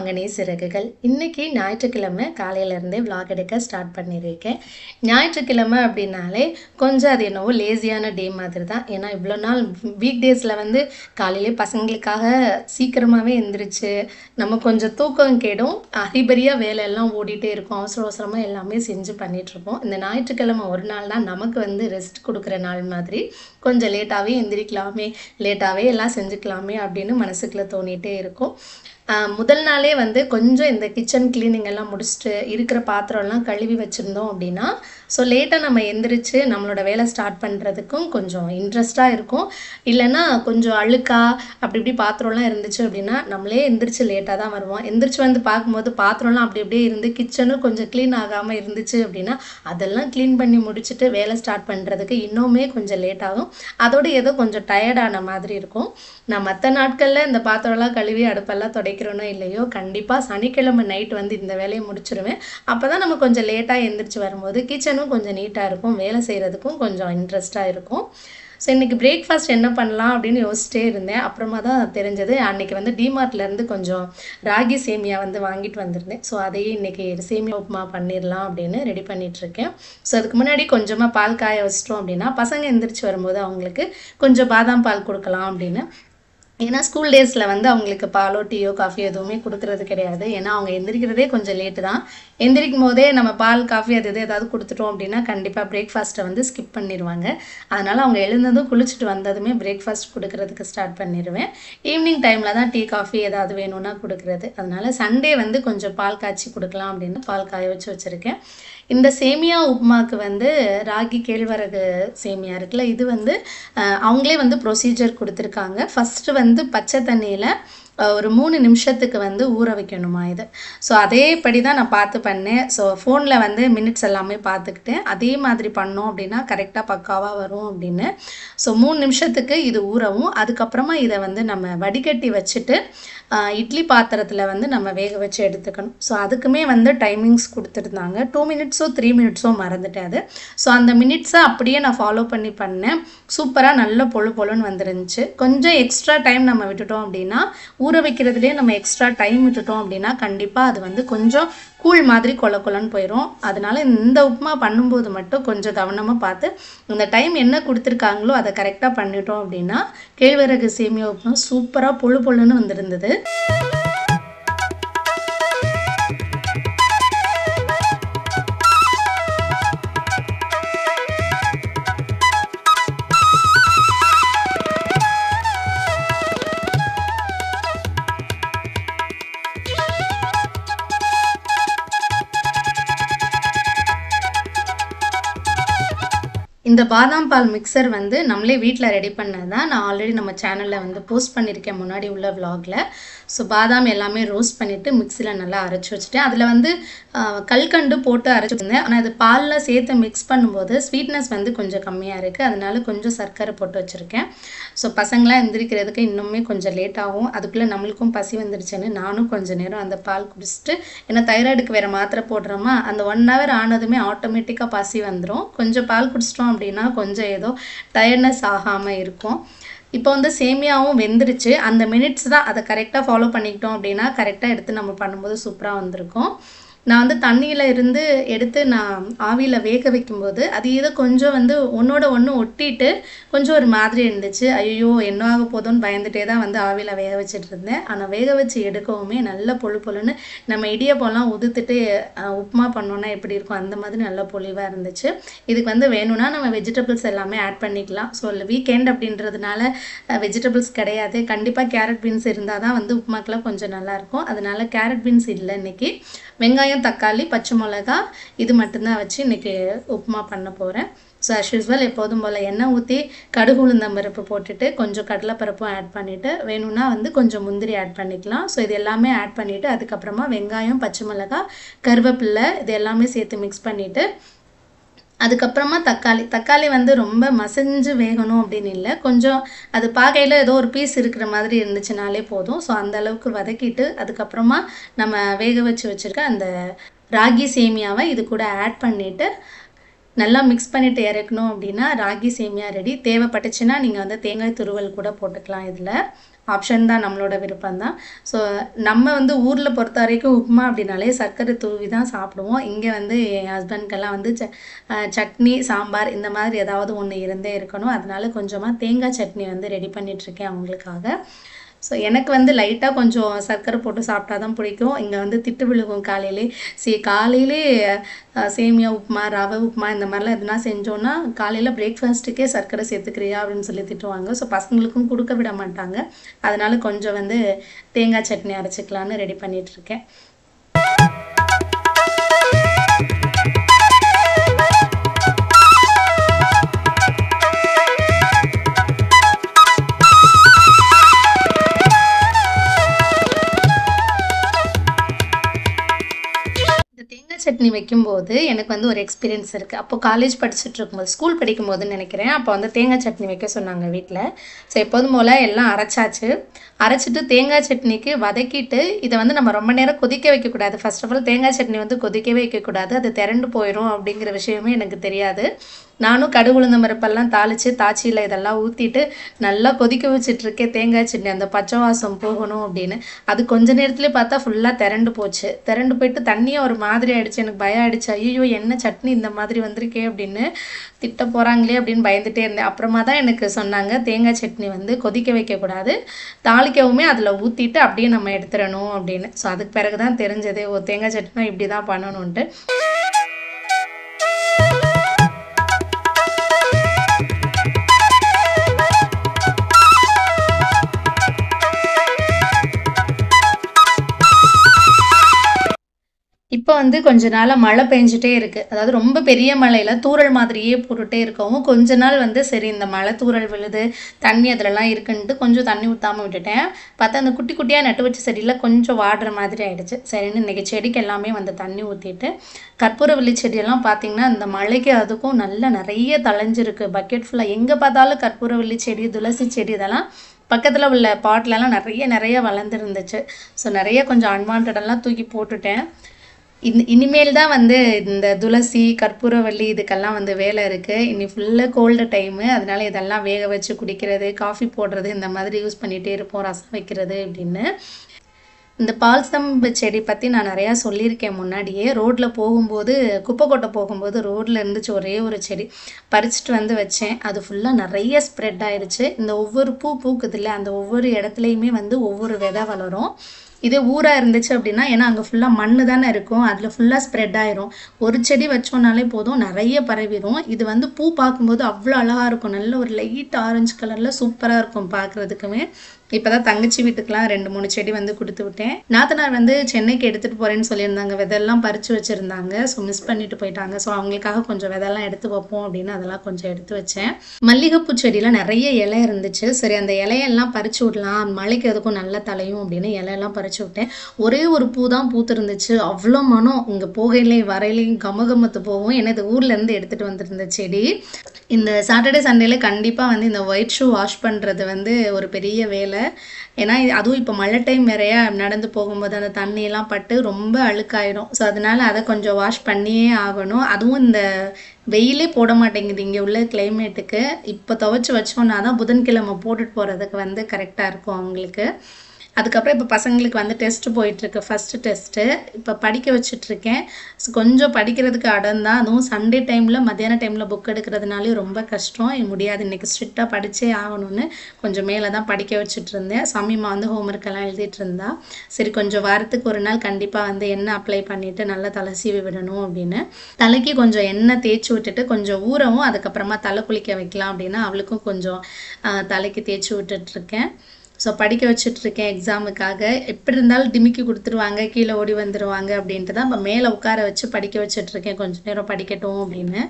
வாங்கனே சிறகுகள். இன்னைக்கு ஞாயிற்றுக்கிழமை காலையிலேருந்தே விளாக் எடுக்க ஸ்டார்ட் பண்ணியிருக்கேன். ஞாயிற்றுக்கிழமை அப்படின்னாலே கொஞ்சம் அது என்னவோ லேசியான டே மாதிரி தான். ஏன்னா இவ்வளோ நாள் வீக் டேஸில் வந்து காலையிலே பசங்களுக்காக சீக்கிரமாகவே எந்திரிச்சு நம்ம கொஞ்சம் தூக்கம் கேடும், அரிபரியாக வேலையெல்லாம் ஓடிட்டே இருக்கும். அவசர அவசரமாக எல்லாமே செஞ்சு பண்ணிகிட்ருப்போம். இந்த ஞாயிற்றுக்கிழமை ஒரு நாள் தான் நமக்கு வந்து ரெஸ்ட் கொடுக்குற நாள் மாதிரி. கொஞ்சம் லேட்டாகவே எந்திரிக்கலாமே, லேட்டாகவே எல்லாம் செஞ்சுக்கலாமே அப்படின்னு மனசுக்குள்ளே தோணிகிட்டே இருக்கும். முதல் நாளே வந்து கொஞ்சம் இந்த கிச்சன் கிளீனிங் எல்லாம் முடிச்சுட்டு இருக்கிற பாத்திரம்லாம் கழுவி வச்சுருந்தோம் அப்படின்னா, ஸோ லேட்டாக நம்ம எந்திரிச்சு நம்மளோட வேலை ஸ்டார்ட் பண்ணுறதுக்கும் கொஞ்சம் இன்ட்ரெஸ்ட்டாக இருக்கும். இல்லைன்னா கொஞ்சம் அழுக்கா அப்படி இப்படி பாத்திரம்லாம் இருந்துச்சு அப்படின்னா நம்மளே எந்திரிச்சு லேட்டாக தான் வருவோம். எந்திரிச்சு வந்து பார்க்கும்போது பாத்திரம்லாம் அப்படி அப்படியே இருந்து கிச்சனும் கொஞ்சம் க்ளீன் ஆகாமல் இருந்துச்சு அப்படின்னா அதெல்லாம் க்ளீன் பண்ணி முடிச்சுட்டு வேலை ஸ்டார்ட் பண்ணுறதுக்கு இன்னுமே கொஞ்சம் லேட் ஆகும். அதோடு ஏதோ கொஞ்சம் டயர்டான மாதிரி இருக்கும். நான் மற்ற நாட்களில் இந்த பாத்திரம்லாம் கழுவி அடுப்பெல்லாம் துடைக்கிறோன்னோ இல்லையோ, கண்டிப்பாக சனிக்கிழமை நைட் வந்து இந்த வேலையை முடிச்சிருவேன். அப்போ தான் நம்ம கொஞ்சம் லேட்டாக எந்திரிச்சு வரும்போது கிச்சனும் கொஞ்சம் நீட்டாக இருக்கும், வேலை செய்கிறதுக்கும் கொஞ்சம் இன்ட்ரெஸ்ட்டாக இருக்கும். ஸோ இன்றைக்கி பிரேக்ஃபாஸ்ட் என்ன பண்ணலாம் அப்படின்னு யோசிச்சிட்டே இருந்தேன். அப்புறமா தான் தெரிஞ்சது, அன்றைக்கி வந்து டிமார்ட்லேருந்து கொஞ்சம் ராகி சேமியா வந்து வாங்கிட்டு வந்திருந்தேன். ஸோ அதையே இன்றைக்கி சேமியா உப்புமா பண்ணிடலாம் அப்படின்னு ரெடி பண்ணிகிட்ருக்கேன். ஸோ அதுக்கு முன்னாடி கொஞ்சமாக பால் காய வச்சிட்டோம் அப்படின்னா பசங்க எந்திரிச்சு வரும்போது அவங்களுக்கு கொஞ்சம் பாதாம் பால் கொடுக்கலாம் அப்படின்னு. ஏன்னா ஸ்கூல் டேஸில் வந்து அவங்களுக்கு பாலோ டீயோ காஃபியோ எதுவுமே கொடுக்கறது கிடையாது. ஏன்னா அவங்க எந்திரிக்கிறதே கொஞ்சம் லேட்டு தான். எந்திரிக்கும் போதே நம்ம பால் காஃபி அது ஏதாவது கொடுத்துட்டோம் அப்படின்னா கண்டிப்பாக பிரேக்ஃபாஸ்ட்டை வந்து ஸ்கிப் பண்ணிடுவாங்க. அதனால் அவங்க எழுந்ததும் குளிச்சுட்டு வந்ததுமே பிரேக்ஃபாஸ்ட் கொடுக்கறதுக்கு ஸ்டார்ட் பண்ணிடுவேன். ஈவினிங் டைமில் தான் டீ காஃபி ஏதாவது வேணும்னா கொடுக்குறது. அதனால் சண்டே வந்து கொஞ்சம் பால் காய்ச்சி கொடுக்கலாம் அப்படின்னு பால் காய வச்சுருக்கேன். இந்த சேமியா உப்புமாவுக்கு வந்து ராகி கேழ்வரகு சேமியா இருக்குல்ல, இது வந்து அவங்களே வந்து ப்ரொசீஜர் கொடுத்துருக்காங்க. ஃபஸ்ட்டு வந்து பச்சை தண்ணியில் ஒரு 3 நிமிஷத்துக்கு வந்து ஊற வைக்கணுமா இது. ஸோ அதேபடி தான் நான் பார்த்து பண்ணேன். ஸோ ஃபோனில் வந்து மினிட்ஸ் எல்லாமே பார்த்துக்கிட்டேன். அதே மாதிரி பண்ணோம் அப்படின்னா கரெக்டாக பக்காவாக வரும் அப்படின்னு. ஸோ 3 நிமிஷத்துக்கு இது ஊறவும், அதுக்கப்புறமா இதை வந்து நம்ம வடிகட்டி வச்சுட்டு இட்லி பாத்திரத்தில் வந்து நம்ம வேக வச்சு எடுத்துக்கணும். ஸோ அதுக்குமே வந்து டைமிங்ஸ் கொடுத்துருந்தாங்க. 2 மினிட்ஸோ 3 மினிட்ஸோ மறந்துட்டேன் அது. ஸோ அந்த மினிட்ஸை அப்படியே நான் ஃபாலோ பண்ணி பண்ணேன். சூப்பராக நல்ல பொழுன்னு வந்துருந்துச்சு. கொஞ்சம் எக்ஸ்ட்ரா டைம் நம்ம விட்டுட்டோம் அப்படின்னா, ஊற வைக்கிறதுலேயே நம்ம எக்ஸ்ட்ரா டைம் விட்டுட்டோம் அப்படின்னா கண்டிப்பாக அது வந்து கொஞ்சம் கூழ் மாதிரி கொலன்னு போயிடும். அதனால இந்த உப்புமா பண்ணும்போது மட்டும் கொஞ்சம் கவனமாக பார்த்து இந்த டைம் என்ன கொடுத்துருக்காங்களோ அதை கரெக்டாக பண்ணிட்டோம் அப்படின்னா கேழ்வரகு சேமியா உப்புமா சூப்பராக பொழுன்னு வந்திருந்தது. இந்த பாதாம் பால் மிக்சர் வந்து நம்மளே வீட்டில் ரெடி பண்ணது தான். நான் ஆல்ரெடி நம்ம சேனலில் வந்து போஸ்ட் பண்ணியிருக்கேன் முன்னாடி உள்ள விலாகில். ஸோ பாதாம் எல்லாமே ரோஸ்ட் பண்ணிவிட்டு மிக்சியில் நல்லா அரைச்சி வச்சுட்டேன். அதில் வந்து கல்கண்டு போட்டு அரைச்சி வச்சுருந்தேன். ஆனால் அது பாலில் சேர்த்து மிக்ஸ் பண்ணும்போது ஸ்வீட்னஸ் வந்து கொஞ்சம் கம்மியாக இருக்குது. அதனால கொஞ்சம் சர்க்கரை போட்டு வச்சுருக்கேன். ஸோ பசங்களாம் எந்திரிக்கிறதுக்கு இன்னுமே கொஞ்சம் லேட் ஆகும். அதுக்குள்ளே நம்மளுக்கும் பசி வந்துருச்சுன்னு நானும் கொஞ்சம் நேரம் அந்த பால் குடிச்சிட்டு, ஏன்னா தைராய்டுக்கு வேறு மாத்திரை போடுறோமா, அந்த 1 hour ஆனதுமே ஆட்டோமேட்டிக்காக பசி வந்துடும். கொஞ்சம் பால் குடிச்சிட்டோம் அப்படின்னா கொஞ்சம் ஏதோ டயர்ட்னஸ் ஆகாமல் இருக்கும். இப்போ வந்து சேமியாவும் வெந்துருச்சு. அந்த மினிட்ஸ் தான், அதை கரெக்டாக ஃபாலோ பண்ணிக்கிட்டோம் அப்படின்னா கரெக்டாக எடுத்து நம்ம பண்ணும்போது சூப்பராக வந்திருக்கும். நான் வந்து தண்ணியில் இருந்து எடுத்து நான் ஆவியில் வேக வைக்கும்போது அது ஏதோ கொஞ்சம் வந்து ஒன்றோட ஒன்று ஒட்டிட்டு கொஞ்சம் ஒரு மாதிரி இருந்துச்சு. ஐயோ என்ன ஆக போதோன்னு பயந்துட்டே தான் வந்து ஆவியில் வேக வச்சுட்டு இருந்தேன். ஆனால் வேக வச்சு எடுக்கவுமே நல்ல பொழுன்னு நம்ம இடியப்பம்லாம் உதுத்துட்டு உப்புமா பண்ணோன்னா எப்படி இருக்கும் அந்த மாதிரி நல்ல பொலிவாக இருந்துச்சு. இதுக்கு வந்து வேணும்னா நம்ம வெஜிடபிள்ஸ் எல்லாமே ஆட் பண்ணிக்கலாம். ஸோ வீக்கெண்ட் அப்படின்றதுனால வெஜிடபிள்ஸ் கிடையாது. கண்டிப்பாக கேரட் பீன்ஸ் இருந்தால் தான் வந்து உப்புமாக்கெலாம் கொஞ்சம் நல்லாயிருக்கும். அதனால கேரட் பீன்ஸ் இல்லை இன்றைக்கி. வெங்காயம், தக்காளி, பச்சை மிளகா இது மட்டும்தான் வச்சு இன்றைக்கி உப்புமா பண்ண போகிறேன். ஸோ அஸ் யூஸ்வல் எப்போதும் போல் எண்ணெய் ஊற்றி கடுகு உளுந்தம்பருப்பு போட்டுட்டு கொஞ்சம் கடலைப்பருப்பும் ஆட் பண்ணிவிட்டு வேணும்னா வந்து கொஞ்சம் முந்திரி ஆட் பண்ணிக்கலாம். ஸோ இது எல்லாமே ஆட் பண்ணிவிட்டு அதுக்கப்புறமா வெங்காயம், பச்சை மிளகா, கருவேப்பிலை இது எல்லாமே சேர்த்து மிக்ஸ் பண்ணிவிட்டு அதுக்கப்புறமா தக்காளி வந்து ரொம்ப மசிஞ்சு வேகணும் அப்படின்னு இல்லை. கொஞ்சம் அது பார்க்கையில் ஏதோ ஒரு பீஸ் இருக்கிற மாதிரி இருந்துச்சுனாலே போதும். ஸோ அந்த அளவுக்கு வதக்கிட்டு அதுக்கப்புறமா நம்ம வேக வச்சு வச்சுருக்க அந்த ராகி சேமியாவை இது கூட ஆட் பண்ணிவிட்டு நல்லா மிக்ஸ் பண்ணிவிட்டு இறக்கணும் அப்படின்னா ராகி சேமியா ரெடி. தேவைப்பட்டுச்சுன்னா நீங்கள் வந்து தேங்காய் துருவல் கூட போட்டுக்கலாம். இதில் ஆப்ஷன் தான், நம்மளோட விருப்பம் தான். ஸோ நம்ம வந்து ஊரில் பொறுத்த வரைக்கும் உப்புமா அப்படின்னாலே சர்க்கரை தூவி தான் சாப்பிடுவோம். இங்கே வந்து என் ஹஸ்பண்ட்கெல்லாம் வந்து சட்னி சாம்பார் இந்த மாதிரி ஏதாவது ஒன்று இருந்தே இருக்கணும். அதனால கொஞ்சமாக தேங்காய் சட்னி வந்து ரெடி பண்ணிகிட்ருக்கேன் அவங்களுக்காக. ஸோ எனக்கு வந்து லைட்டாக கொஞ்சம் சர்க்கரை போட்டு சாப்பிட்டா தான் பிடிக்கும். இங்கே வந்து திட்டு விழுகும் காலையிலே சேமியா உப்புமா, ரவை உப்புமா இந்த மாதிரிலாம் எதுனா செஞ்சோன்னா காலையில் பிரேக்ஃபாஸ்ட்டுக்கே சர்க்கரை சேர்த்துக்கிறியா அப்படின்னு சொல்லி திட்டுவாங்க. ஸோ பசங்களுக்கும் கொடுக்க விட மாட்டாங்க. அதனால கொஞ்சம் வந்து தேங்காய் சட்னி அரைச்சிக்கலான்னு ரெடி பண்ணிகிட்ருக்கேன். சட்னி வைக்கும்போது எனக்கு வந்து ஒரு எக்ஸ்பீரியன்ஸ் இருக்குது. அப்போ காலேஜ் படிச்சுட்டு இருக்கும்போது, ஸ்கூல் படிக்கும்போதுன்னு நினைக்கிறேன், அப்போ வந்து தேங்காய் சட்னி வைக்க சொன்னாங்க வீட்டில். ஸோ எப்போதும் போல் எல்லாம் அரைச்சிட்டு தேங்காய் சட்னிக்கு வதக்கிட்டு இதை வந்து நம்ம ரொம்ப நேரம் கொதிக்க வைக்கக்கூடாது. ஃபர்ஸ்ட் ஆஃப் ஆல் தேங்காய் சட்னி வந்து கொதிக்கவே வைக்கக்கூடாது, அது திரண்டு போயிடும் அப்படிங்கிற விஷயமே எனக்கு தெரியாது. நானும் கடுகு உளுந்தம் பருப்பெல்லாம் தாச்சியில் இதெல்லாம் ஊற்றிட்டு நல்லா கொதிக்க வச்சிட்ருக்கேன் தேங்காய் சட்னி அந்த பச்சை வாசம் போகணும் அப்படின்னு. அது கொஞ்ச நேரத்துலேயே பார்த்தா ஃபுல்லாக திரண்டு போயிட்டு தண்ணியே ஒரு மாதிரி ஆகிடுச்சு. எனக்கு பயம் ஆகிடுச்சு, ஐயோ என்ன சட்னி இந்த மாதிரி வந்திருக்கே அப்படின்னு திட்ட போகிறாங்களே அப்படின்னு பயந்துகிட்டே இருந்தேன். அப்புறமா தான் எனக்கு சொன்னாங்க தேங்காய் சட்னி வந்து கொதிக்க வைக்கக்கூடாது, தாளிக்கவுமே அதில் ஊற்றிட்டு அப்படியே நம்ம எடுத்துடணும் அப்படின்னு. ஸோ அதுக்கு பிறகு தான் தெரிஞ்சது, தேங்காய் சட்னினா இப்படி தான் பண்ணணுன்ட்டு. இப்போ வந்து கொஞ்ச நாளாக மழை பெஞ்சிட்டே இருக்குது. அதாவது ரொம்ப பெரிய மழையில் தூறல் மாதிரியே போட்டுகிட்டே இருக்கவும் கொஞ்ச நாள் வந்து சரி இந்த மழை தூறல் விழுது தண்ணி அதிலலாம் இருக்குன்ட்டு கொஞ்சம் தண்ணி ஊற்றாமல் விட்டுட்டேன். பார்த்தா அந்த குட்டி குட்டியாக நட்டு வச்ச செடியில் கொஞ்சம் வாடுற மாதிரி ஆகிடுச்சு. சரின்னு இன்றைக்கி செடிக்கு எல்லாமே வந்து தண்ணி ஊற்றிட்டு, கற்பூரவள்ளி செடியெல்லாம் பார்த்திங்கன்னா இந்த மழைக்கு அதுக்கும் நல்லா நிறைய தளைஞ்சிருக்கு. பக்கெட் ஃபுல்லாக எங்கே பார்த்தாலும் கற்பூரவள்ளி செடி, துளசி செடி இதெல்லாம் பக்கத்தில் உள்ள பாட்டிலலாம் நிறைய வளர்ந்துருந்துச்சு. ஸோ நிறைய கொஞ்சம் அன்வான்டெல்லாம் தூக்கி போட்டுட்டேன். இனிமேல் தான் வந்து இந்த துளசி, கற்பூரவள்ளி இதுக்கெல்லாம் வந்து வேலை இருக்குது. இனி ஃபுல்லாக கோல்டு டைமு, அதனால இதெல்லாம் வேக வச்சு குடிக்கிறது, காஃபி போடுறது இந்த மாதிரி யூஸ் பண்ணிகிட்டே இருப்போம், ரசம் வைக்கிறது அப்படின்னு. இந்த பால்சம்பு செடி பற்றி நான் நிறையா சொல்லியிருக்கேன் முன்னாடியே. ரோட்டில் போகும்போது குப்பை கொட்டை போகும்போது ரோட்டில் இருந்துச்சு ஒரே ஒரு செடி, பறிச்சுட்டு வந்து வச்சேன். அது ஃபுல்லாக நிறைய ஸ்ப்ரெட் ஆயிடுச்சு. இந்த ஒவ்வொரு பூக்குது இல்லை, அந்த ஒவ்வொரு இடத்துலையுமே வந்து ஒவ்வொரு விதை வளரும். இதே ஊராக இருந்துச்சு அப்படின்னா, ஏன்னா அங்கே ஃபுல்லாக மண் தானே இருக்கும், அதில் ஃபுல்லாக ஸ்ப்ரெட் ஆயிரும். ஒரு செடி வச்சோன்னாலே போதும் நிறைய பரவிடும். இது வந்து பூ பார்க்கும்போது அவ்வளோ அழகாக இருக்கும், நல்ல ஒரு லைட் ஆரஞ்சு கலரில் சூப்பராக இருக்கும் பார்க்குறதுக்குமே. இப்போ தான் தங்கச்சி வீட்டுக்கெலாம் 2-3 செடி வந்து கொடுத்து விட்டேன். நாத்தனார் வந்து சென்னைக்கு எடுத்துகிட்டு போகிறேன்னு சொல்லியிருந்தாங்க, விதெல்லாம் பறித்து வச்சுருந்தாங்க. ஸோ மிஸ் பண்ணிட்டு போயிட்டாங்க. ஸோ அவங்களுக்காக கொஞ்சம் விதெல்லாம் எடுத்து வைப்போம் அப்படின்னு அதெல்லாம் கொஞ்சம் எடுத்து வச்சேன். மல்லிகைப்பூ செடியில் நிறைய இலை இருந்துச்சு. சரி அந்த இலையெல்லாம் பறித்து விடலாம், மழைக்கு எதுக்கும் நல்ல தலையும் அப்படின்னு இலையெல்லாம் பறித்து விட்டேன். ஒரே ஒரு பூ தான் பூத்துருந்துச்சு. அவ்வளோ மனம், இங்கே போகையிலையும் வரையிலையும் கமகமத்து போகும். ஏன்னா இது ஊர்லேருந்து எடுத்துகிட்டு வந்துருந்த செடி. இந்த சாட்டர்டே சண்டேல கண்டிப்பாக வந்து இந்த ஒயிட் ஷூ வாஷ் பண்ணுறது வந்து ஒரு பெரிய வேலை. ஏன்னா அதுவும் இப்போ மழை டைம் வேறையா, நடந்து போகும்போது அந்த தண்ணியெல்லாம் பட்டு ரொம்ப அழுக்காயிடும். ஸோ அதனால அதை கொஞ்சம் வாஷ் பண்ணியே ஆகணும். அதுவும் இந்த வெயிலே போட மாட்டேங்குது இங்கே உள்ள கிளைமேட்டுக்கு. இப்போ துவைச்சி வச்சோன்னா தான் புதன்கிழமை போட்டுட்டு போகிறதுக்கு வந்து கரெக்டாக இருக்கும் அவங்களுக்கு. அதுக்கப்புறம் இப்போ பசங்களுக்கு வந்து டெஸ்ட்டு போயிட்டுருக்கு, ஃபஸ்ட்டு டெஸ்ட்டு. இப்போ படிக்க வச்சிட்ருக்கேன். ஸோ கொஞ்சம் படிக்கிறதுக்கு அடம் தான். அதுவும் சண்டே டைமில் மத்தியான டைமில் புக் எடுக்கிறதுனாலே ரொம்ப கஷ்டம். முடியாது, இன்றைக்கி ஸ்ட்ரிக்டாக படித்தே ஆகணும்னு கொஞ்சம் மேலே தான் படிக்க வச்சுட்ருந்தேன். சமீமா வந்து ஹோம்ஒர்க்கெல்லாம் எழுதிட்டு இருந்தா. சரி கொஞ்சம் வாரத்துக்கு ஒரு நாள் கண்டிப்பாக வந்து எண்ணெய் அப்ளை பண்ணிவிட்டு நல்லா தலை சீவி விடணும் அப்படின்னு. தலைக்கு கொஞ்சம் எண்ணெய் தேய்ச்சி விட்டுட்டு கொஞ்சம் ஊறவும் அதுக்கப்புறமா தலை குளிக்க வைக்கலாம் அப்படின்னு அவளுக்கும் கொஞ்சம் தலைக்கு தேய்ச்சி விட்டுட்ருக்கேன். ஸோ படிக்க வச்சுட்ருக்கேன் எக்ஸாமுக்காக. எப்படி இருந்தாலும் டிமிக்கி கொடுத்துருவாங்க, கீழே ஓடி வந்துடுவாங்க அப்படின்ட்டு தான் இப்போ மேலே உட்கார வச்சு படிக்க வச்சுட்ருக்கேன், கொஞ்சம் நேரம் படிக்கட்டும் அப்படின்னு.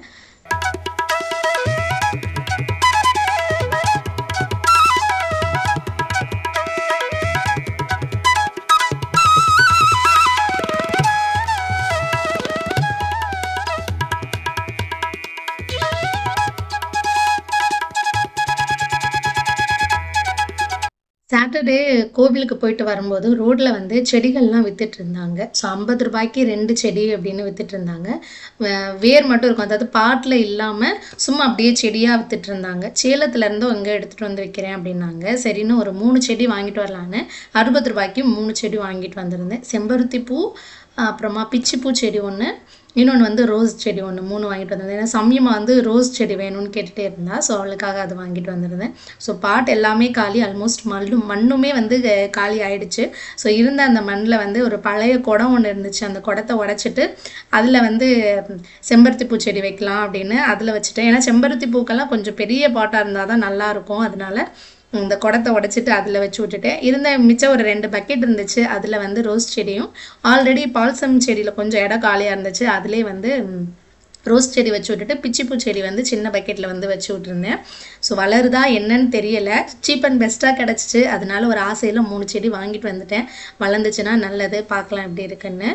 சாட்டர்டே கோவிலுக்கு போயிட்டு வரும்போது ரோட்டில் வந்து செடிகள்லாம் வித்துட்டு இருந்தாங்க. ஸோ 50 ரூபாய்க்கு 2 செடி அப்படின்னு வித்துட்டு இருந்தாங்க. வேர் மட்டும் இருக்கும், அதாவது பாட்டில் இல்லாமல் சும்மா அப்படியே செடியாக வித்துட்டு இருந்தாங்க. சேலத்துலேருந்து இங்கே எடுத்துகிட்டு வந்து வைக்கிறேன் அப்படின்னாங்க. சரின்னு ஒரு 3 செடி வாங்கிட்டு வரலான்னு 60 ரூபாய்க்கு 3 செடி வாங்கிட்டு வந்திருந்தேன். செம்பருத்தி பூ, அப்புறமா பிச்சிப்பூ செடி ஒன்று, இன்னொன்று வந்து ரோஸ் செடி ஒன்று, 3 வாங்கிட்டு வந்திருந்தேன். ஏன்னா சமயமா வந்து ரோஸ் செடி வேணும்னு கேட்டுகிட்டே இருந்தா. ஸோ அவளுக்காக அது வாங்கிட்டு வந்திருந்தேன். ஸோ பாட் எல்லாமே காலி, ஆல்மோஸ்ட் மண்ணுமே வந்து காலி ஆயிடுச்சு. ஸோ இருந்த அந்த மண்ணில் வந்து ஒரு பழைய குடம் ஒன்று இருந்துச்சு. அந்த குடத்தை உடச்சிட்டு அதில் வந்து செம்பருத்தி பூ செடி வைக்கலாம் அப்படின்னு அதில் வச்சுட்டேன். ஏன்னா செம்பருத்தி பூக்கெல்லாம் கொஞ்சம் பெரிய பாட்டாக இருந்தால் தான் நல்லாயிருக்கும். அதனால இந்த குடத்தை உடச்சிட்டு அதில் வச்சு விட்டுட்டேன். இருந்த மிச்சம் ஒரு 2 பக்கெட் இருந்துச்சு. அதில் வந்து ரோஸ் செடியும், ஆல்ரெடி பால்சம் செடியில் கொஞ்சம் இடம் காலியாக இருந்துச்சு, அதிலே வந்து ரோஸ் செடி வச்சு விட்டுட்டு பிச்சிப்பூ செடி வந்து சின்ன பக்கெட்டில் வந்து வச்சு விட்டுருந்தேன். ஸோ வளருதா என்னன்னு தெரியலை. சீப் அண்ட் பெஸ்ட்டாக கிடச்சிச்சு. அதனால ஒரு ஆசையில் 3 செடி வாங்கிட்டு வந்துட்டேன். வளர்ந்துச்சுன்னா நல்லது, பார்க்கலாம் எப்படி இருக்குன்னு.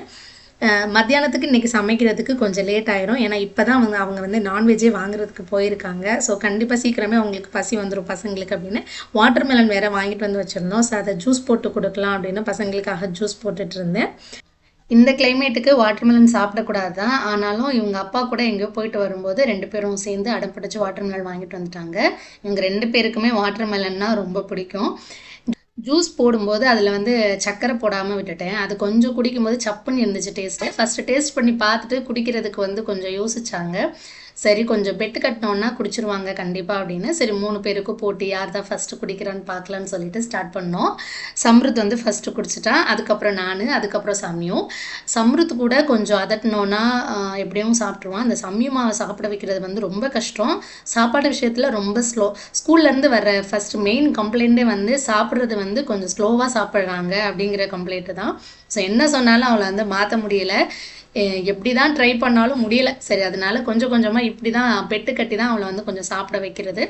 மத்தியானத்துக்கு இன்றைக்கி சமைக்கிறதுக்கு கொஞ்சம் லேட் ஆயிரும். ஏன்னா இப்போ தான் அவங்க வந்து நான்வெஜ்ஜே வாங்குறதுக்கு போயிருக்காங்க. ஸோ கண்டிப்பாக சீக்கிரமே அவங்களுக்கு பசி வந்துடும் பசங்களுக்கு அப்படின்னு வாட்டர் மெலன் வேறு வாங்கிட்டு வந்து வச்சுருந்தோம். ஸோ அதை ஜூஸ் போட்டு கொடுக்கலாம் அப்படின்னு பசங்களுக்காக ஜூஸ் போட்டுட்டு இருந்தேன். இந்த கிளைமேட்டுக்கு வாட்டர்மெலன் சாப்பிடக்கூடாது தான். ஆனாலும் இவங்க அப்பா கூட எங்கேயோ போயிட்டு வரும்போது 2 பேரும் சேர்ந்து அடம்பிடிச்சு வாட்டர்மெலன் வாங்கிட்டு வந்துட்டாங்க. இவங்க 2 பேருக்குமே வாட்டர்மெலன்னா ரொம்ப பிடிக்கும். ஜூஸ் போடும்போது அதில் வந்து சர்க்கரை போடாமல் விட்டுட்டேன். அது கொஞ்சம் குடிக்கும்போது சப்புன்னு இருந்துச்சு டேஸ்ட்டு. ஃபஸ்ட்டு டேஸ்ட் பண்ணி பார்த்துட்டு குடிக்கிறதுக்கு வந்து கொஞ்சம் யோசிச்சாங்க. சரி கொஞ்சம் பெட்டு கட்டினோன்னா குடிச்சிருவாங்க கண்டிப்பாக அப்படின்னு. சரி 3 பேருக்கும் போட்டி, யார் தான் ஃபஸ்ட்டு குடிக்கிறான்னு பார்க்கலான்னு சொல்லிட்டு ஸ்டார்ட் பண்ணோம். சம்ருத் வந்து ஃபஸ்ட்டு குடிச்சிட்டான். அதுக்கப்புறம் நான், அதுக்கப்புறம் சம்யும். சம்ருத் கூட கொஞ்சம் அதட்டினோன்னா எப்படியும் சாப்பிட்ருவான். அந்த சம்யுமாவை சாப்பிட வைக்கிறது வந்து ரொம்ப கஷ்டம். சாப்பாடு விஷயத்தில் ரொம்ப ஸ்லோ. ஸ்கூல்லேருந்து வர ஃபஸ்ட்டு மெயின் கம்ப்ளைண்ட்டே வந்து சாப்பிட்றது வந்து கொஞ்சம் ஸ்லோவாக சாப்பிட்றாங்க அப்படிங்கிற கம்ப்ளைண்ட்டு தான். ஸோ என்ன சொன்னாலும் அவளை வந்து மாற்ற முடியலை. எப்படி தான் ட்ரை பண்ணாலும் முடியலை. சரி அதனால கொஞ்சம் கொஞ்சமாக இப்படி தான் பெட்டு கட்டி தான் அவளை வந்து கொஞ்சம் சாப்பிட வைக்கிறது.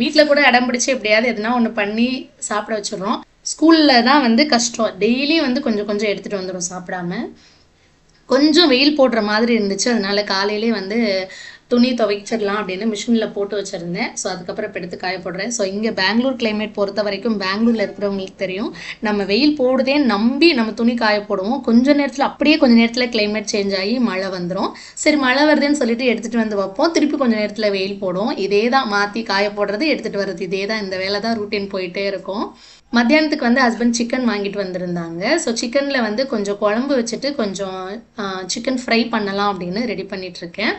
வீட்டில் கூட அடம் பிடிச்சி எப்படியாவது எதுனா ஒன்று பண்ணி சாப்பிட வச்சிடுறோம். ஸ்கூலில் தான் வந்து கஷ்டம். டெய்லியும் வந்து கொஞ்சம் கொஞ்சம் எடுத்துகிட்டு வந்துடும் சாப்பிடாம. கொஞ்சம் வெயில் போடுற மாதிரி இருந்துச்சு. அதனால காலையிலே வந்து துணி துவைச்சிடலாம் அப்படின்னு மிஷினில் போட்டு வச்சுருந்தேன். ஸோ அதுக்கப்புறம் இப்போ எடுத்து காய போடுறேன். ஸோ இங்கே பெங்களூர் கிளைமேட் பொறுத்த வரைக்கும், பெங்களூரில் இருக்கிறவங்களுக்கு தெரியும், நம்ம வெயில் போடுதேன்னு நம்பி நம்ம துணி காய போடுவோம். கொஞ்சம் நேரத்தில் கிளைமேட் சேஞ்ச் ஆகி மழை வந்துடும். சரி மழை வருதுன்னு சொல்லிட்டு எடுத்துகிட்டு வந்து வைப்போம். திருப்பி கொஞ்சம் நேரத்தில் வெயில் போடும். இதே தான் மாற்றி காய போடுறது, எடுத்துகிட்டு வர்றது, இதே தான், இந்த வேலை தான் ரூட்டீன் போயிட்டே இருக்கும். மத்தியானத்துக்கு வந்து ஹஸ்பண்ட் சிக்கன் வாங்கிட்டு வந்திருந்தாங்க. ஸோ சிக்கனில் வந்து கொஞ்சம் குழம்பு வச்சுட்டு கொஞ்சம் சிக்கன் ஃப்ரை பண்ணலாம் அப்படின்னு ரெடி பண்ணிகிட்ருக்கேன்.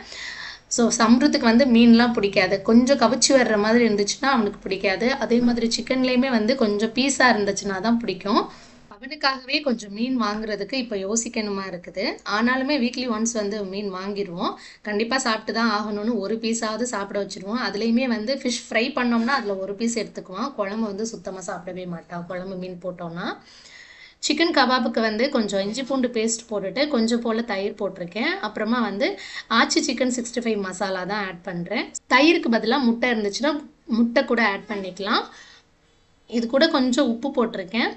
ஸோ சம்ருத்துக்கு வந்து மீன்லாம் பிடிக்காது. கொஞ்சம் கவிச்சி வர்ற மாதிரி இருந்துச்சுன்னா அவனுக்கு பிடிக்காது. அதே மாதிரி சிக்கன்லேயுமே வந்து கொஞ்சம் பீஸாக இருந்துச்சுன்னா தான் பிடிக்கும். அவனுக்காகவே கொஞ்சம் மீன் வாங்குறதுக்கு இப்போ யோசிக்கணுமா இருக்குது. ஆனாலுமே வீக்லி ஒன்ஸ் வந்து மீன் வாங்கிடுவோம். கண்டிப்பாக சாப்பிட்டு தான் ஆகணும்னு ஒரு பீஸாவது சாப்பிட வச்சுருவோம். அதுலேயுமே வந்து ஃபிஷ் ஃப்ரை பண்ணோம்னா அதில் ஒரு பீஸ் எடுத்துக்குவான். குழம்பு வந்து சுத்தமாக சாப்பிடவே மாட்டான் குழம்பு மீன் போட்டோம்னா. சிக்கன் கபாபுக்கு வந்து கொஞ்சம் இஞ்சி பூண்டு பேஸ்ட் போட்டுட்டு கொஞ்சம் போல் தயிர் போட்டிருக்கேன். அப்புறமா வந்து ஆச்சி சிக்கன் 65 மசாலா தான் ஆட் பண்ணுறேன். தயிருக்கு பதிலாக முட்டை இருந்துச்சுன்னா முட்டை கூட ஆட் பண்ணிக்கலாம். இது கூட கொஞ்சம் உப்பு போட்டிருக்கேன்.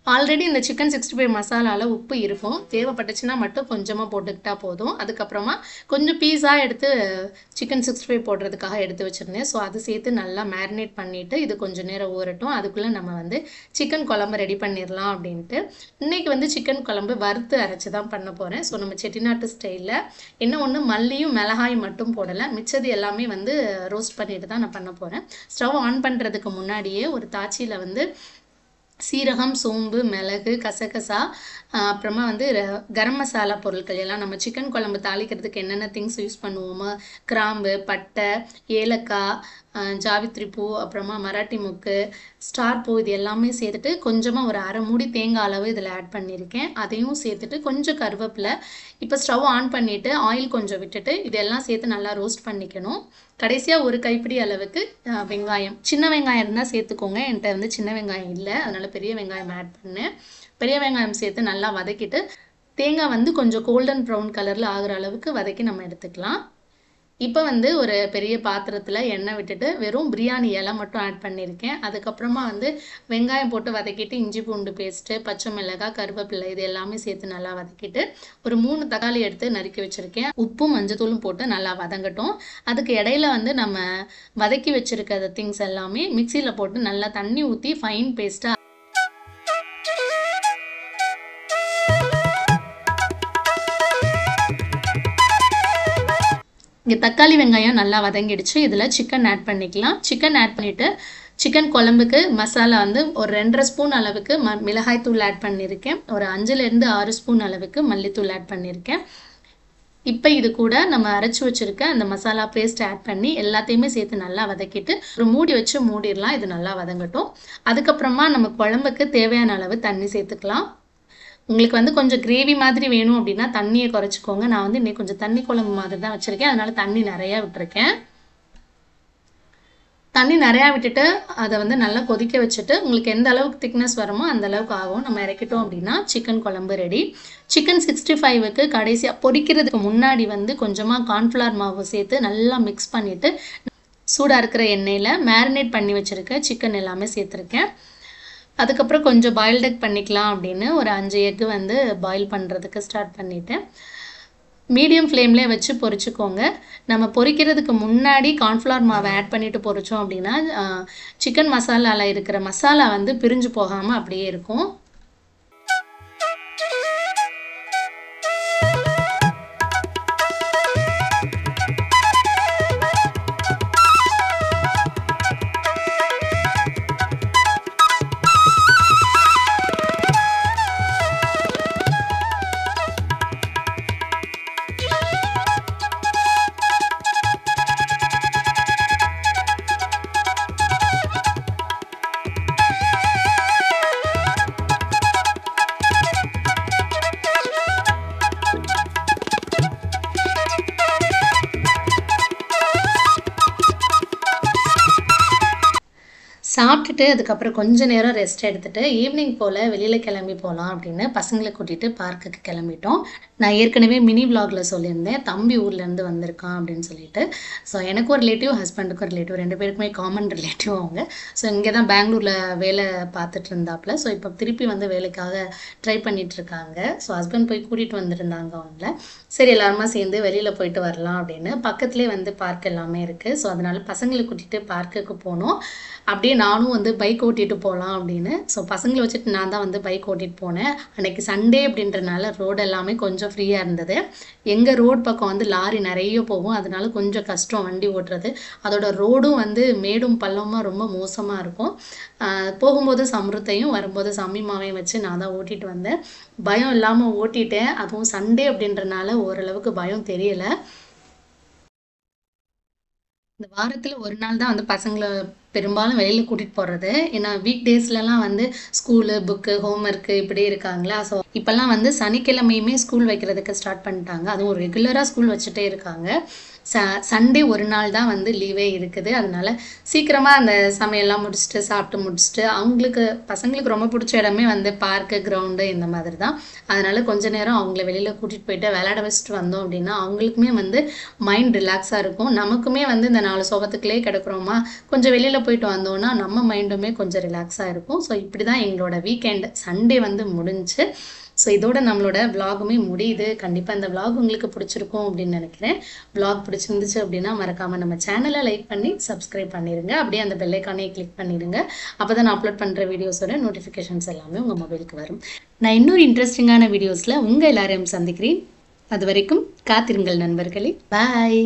ஆல்ரெடி இந்த சிக்கன் 65 மசாலாவில் உப்பு இருக்கும். தேவைப்பட்டுச்சுன்னா மட்டும் கொஞ்சமாக போட்டுக்கிட்டா போதும். அதுக்கப்புறமா கொஞ்சம் பீஸாக எடுத்து சிக்கன் 65 போடுறதுக்காக எடுத்து வச்சுருந்தேன். ஸோ அது சேர்த்து நல்லா மேரினேட் பண்ணிவிட்டு இது கொஞ்சம் நேரம் ஊறட்டும். அதுக்குள்ளே நம்ம வந்து சிக்கன் குழம்பு ரெடி பண்ணிடலாம் அப்படின்ட்டு. இன்றைக்கி வந்து சிக்கன் குழம்பு வறுத்து அரைச்சி தான் பண்ண போகிறேன். ஸோ நம்ம செட்டிநாட்டு ஸ்டைலில் என்ன ஒன்று மல்லியும் மிளகாயும் மட்டும் போடலை, மிச்சது எல்லாமே வந்து ரோஸ்ட் பண்ணிட்டு தான் நான் பண்ண போகிறேன். ஸ்டவ் ஆன் பண்ணுறதுக்கு முன்னாடியே ஒரு தாச்சியில் வந்து சீரகம், சோம்பு, மிளகு, கசகசா, அப்புறமா வந்து கரம் மசாலா பொருட்கள் எல்லாம் நம்ம சிக்கன் குழம்பு தாளிக்கிறதுக்கு என்னென்ன திங்ஸ் யூஸ் பண்ணுவோமோ, கிராம்பு, பட்டை, ஏலக்காய், ஜாவித்ரி பூ, அப்புறமா மராட்டி முக்கு, ஸ்டார் பூ, இது எல்லாமே சேர்த்துட்டு கொஞ்சமாக ஒரு அரை மூடி தேங்காய் அளவு இதில் ஆட் பண்ணியிருக்கேன். அதையும் சேர்த்துட்டு கொஞ்சம் கருவேப்பிலை. இப்போ ஸ்டவ் ஆன் பண்ணிவிட்டு ஆயில் கொஞ்சம் விட்டுட்டு இதெல்லாம் சேர்த்து நல்லா ரோஸ்ட் பண்ணிக்கணும். கடைசியாக ஒரு கைப்பிடி அளவுக்கு வெங்காயம், சின்ன வெங்காயம் இருந்தால் சேர்த்துக்கோங்க. என்கிட்ட வந்து சின்ன வெங்காயம் இல்லை, அதனால் பெரிய வெங்காயம் ஆட் பண்ணேன். பெரிய வெங்காயம் சேர்த்து நல்லா வதக்கிட்டு தேங்காய் வந்து கொஞ்சம் கோல்டன் ப்ரௌன் கலரில் ஆகிற அளவுக்கு வதக்கி நம்ம எடுத்துக்கலாம். இப்போ வந்து ஒரு பெரிய பாத்திரத்தில் எண்ணெய் விட்டுட்டு வெறும் பிரியாணி இலை மட்டும் ஆட் பண்ணியிருக்கேன். அதுக்கப்புறமா வந்து வெங்காயம் போட்டு வதக்கிட்டு இஞ்சி பூண்டு பேஸ்ட்டு, பச்சை மிளகாய், கருவேப்பிலை இது எல்லாமே சேர்த்து நல்லா வதக்கிட்டு ஒரு 3 தக்காளி எடுத்து நறுக்கி வச்சுருக்கேன். உப்பும் மஞ்சத்தூளும் போட்டு நல்லா வதங்கட்டும். அதுக்கு இடையில வந்து நம்ம வதக்கி வச்சுருக்க திங்ஸ் எல்லாமே மிக்சியில் போட்டு நல்லா தண்ணி ஊற்றி ஃபைன் பேஸ்ட்டாக இங்கே தக்காளி வெங்காயம் நல்லா வதங்கிடுச்சு. இதில் சிக்கன் ஆட் பண்ணிக்கலாம். சிக்கன் ஆட் பண்ணிவிட்டு சிக்கன் குழம்புக்கு மசாலா வந்து ஒரு 2.5 ஸ்பூன் அளவுக்கு மிளகாய் தூள் ஆட் பண்ணியிருக்கேன். ஒரு 5லேருந்து 6 ஸ்பூன் அளவுக்கு மல்லித்தூள் ஆட் பண்ணியிருக்கேன். இப்போ இது கூட நம்ம அரைச்சி வச்சுருக்க அந்த மசாலா பேஸ்ட் ஆட் பண்ணி எல்லாத்தையுமே சேர்த்து நல்லா வதக்கிட்டு ஒரு மூடி வச்சு மூடிடலாம். இது நல்லா வதங்கட்டும். அதுக்கப்புறமா நம்ம குழம்புக்கு தேவையான அளவு தண்ணி சேர்த்துக்கலாம். உங்களுக்கு வந்து கொஞ்சம் கிரேவி மாதிரி வேணும் அப்படின்னா தண்ணியை குறைச்சிக்கோங்க. நான் வந்து இன்னைக்கு கொஞ்சம் தண்ணி குழம்பு மாதிரி தான் வச்சுருக்கேன். அதனால தண்ணி நிறையா விட்டுருக்கேன். தண்ணி நிறையா விட்டுட்டு அதை வந்து நல்லா கொதிக்க வச்சுட்டு உங்களுக்கு எந்த அளவுக்கு திக்னஸ் வருமோ அந்த அளவுக்கு ஆகும். நம்ம இறக்கிட்டோம் அப்படின்னா சிக்கன் குழம்பு ரெடி. சிக்கன் 65க்கு கடைசியாக பொரிக்கிறதுக்கு முன்னாடி வந்து கொஞ்சமாக கார்ன்ஃப்ளவர் மாவு சேர்த்து நல்லா மிக்ஸ் பண்ணிவிட்டு சூடாக இருக்கிற எண்ணெயில் மேரினேட் பண்ணி வச்சுருக்க சிக்கன் எல்லாமே சேர்த்துருக்கேன். அதுக்கப்புறம் கொஞ்சம் பாயில்ட் எக் பண்ணிக்கலாம் அப்படின்னு ஒரு 5 எக்கு வந்து பாயில் பண்ணுறதுக்கு ஸ்டார்ட் பண்ணிவிட்டேன். மீடியம் ஃப்ளேம்லேயே வச்சு பொரிச்சுக்கோங்க. நம்ம பொரிக்கிறதுக்கு முன்னாடி கார்ன்ஃப்ளவர் மாவை ஆட் பண்ணிவிட்டு பொரிச்சோம் அப்படின்னா சிக்கன் மசாலாவில் இருக்கிற மசாலா வந்து பிரிஞ்சு போகாமல் அப்படியே இருக்கும். சாப்பிட்டுட்டு அதுக்கப்புறம் கொஞ்சம் நேரம் ரெஸ்ட் எடுத்துகிட்டு ஈவினிங் போல் வெளியில் கிளம்பி போகலாம் அப்படின்னு பசங்களை கூட்டிகிட்டு பார்க்குக்கு கிளம்பிட்டோம். நான் ஏற்கனவே மினி விலாகில் சொல்லியிருந்தேன் தம்பி ஊர்லேருந்து வந்திருக்கான் அப்படின்னு சொல்லிட்டு. ஸோ எனக்கு ஒரு ரிலேட்டிவ், ஹஸ்பண்டுக்கு ஒரு ரிலேட்டிவ், 2 பேருக்குமே காமன் ரிலேட்டிவ் அவங்க. ஸோ இங்கே தான் பெங்களூரில் வேலை பார்த்துட்டு இருந்தாப்புல. ஸோ இப்போ திருப்பி வந்து வேலைக்காக ட்ரை பண்ணிகிட்ருக்காங்க. ஸோ ஹஸ்பண்ட் போய் கூட்டிகிட்டு வந்துருந்தாங்க அவங்கள. சரி எல்லாருமா சேர்ந்து வெளியில் போயிட்டு வரலாம் அப்படின்னு. பக்கத்துலேயே வந்து பார்க் எல்லாமே இருக்குது. ஸோ அதனால் பசங்களை கூட்டிகிட்டு பார்க்குக்கு போனோம். அப்படியே நானும் வந்து பைக் ஓட்டிகிட்டு போகலாம் அப்படின்னு. ஸோ பசங்களை வச்சுட்டு நான் தான் வந்து பைக் ஓட்டிகிட்டு போனேன். அன்றைக்கி சண்டே அப்படின்றனால ரோடு எல்லாமே கொஞ்சம் ஃப்ரீயாக இருந்தது. எங்கள் ரோடு பக்கம் வந்து லாரி நிறைய போகும். அதனால கொஞ்சம் கஷ்டம் வண்டி ஓட்டுறது. அதோட ரோடும் வந்து மேடும் பள்ளமாக ரொம்ப மோசமாக இருக்கும். போகும்போது சம்ருத்தையும் வரும்போது சமீமாவையும் வச்சு நான் தான் ஓட்டிகிட்டு வந்தேன். பயம் இல்லாமல் ஓட்டிட்டேன். அதுவும் சண்டே அப்படின்றனால ஓரளவுக்கு பயம் தெரியலை. இந்த வாரத்தில் ஒரு நாள் தான் வந்து பசங்களை பெரும்பாலும் வெளியில் கூட்டிகிட்டு போகிறது. ஏன்னா வீக் டேஸ்லலாம் வந்து ஸ்கூலு, புக்கு, ஹோம்ஒர்க்கு இப்படி இருக்காங்களா. ஸோ இப்போல்லாம் வந்து சனிக்கிழமையுமே ஸ்கூல் வைக்கிறதுக்கு ஸ்டார்ட் பண்ணிட்டாங்க. அதுவும் ரெகுலராக ஸ்கூல் வச்சுட்டே இருக்காங்க. சண்டே ஒரு நாள் தான் வந்து லீவே இருக்குது. அதனால சீக்கிரமாக அந்த சமையல்லாம் முடிச்சுட்டு சாப்பிட்டு முடிச்சுட்டு அவங்களுக்கு பசங்களுக்கு ரொம்ப பிடிச்ச இடமே வந்து பார்க்கு, கிரவுண்டு இந்த மாதிரி தான். அதனால கொஞ்ச நேரம் அவங்கள வெளியில் கூட்டிகிட்டு போயிட்டு விளையாட வச்சுட்டு வந்தோம் அப்படின்னா அவங்களுக்குமே வந்து மைண்ட் ரிலாக்ஸாக இருக்கும். நமக்குமே வந்து இந்த 4 சோபத்துக்குள்ளே கிடக்குறோமா, கொஞ்சம் வெளியில் போயிட்டு வந்தோன்னா நம்ம மைண்டுமே கொஞ்சம் ரிலாக்ஸாக இருக்கும். ஸோ இப்படி தான் எங்களோட வீக்கெண்ட் சண்டே வந்து முடிஞ்சு. ஸோ இதோட நம்மளோட விலாகுமே முடியுது. கண்டிப்பாக இந்த விலாக் உங்களுக்கு பிடிச்சிருக்கும் அப்படின்னு நினைக்கிறேன். விலாக் பிடிச்சிருந்துச்சு அப்படின்னா மறக்காமல் நம்ம சேனலை லைக் பண்ணி சப்ஸ்கிரைப் பண்ணிடுங்க. அப்படியே அந்த பெல் ஐக்கானே கிளிக் பண்ணிடுங்க. அப்போ தான் நான் அப்லோட் பண்ணுற வீடியோஸோட நோட்டிஃபிகேஷன்ஸ் எல்லாமே உங்கள் மொபைலுக்கு வரும். நான் இன்னொரு இன்ட்ரெஸ்டிங்கான வீடியோஸில் உங்கள் எல்லாரையும் சந்திக்கிறேன். அது வரைக்கும் காத்திருங்கள் நண்பர்களே. பாய்.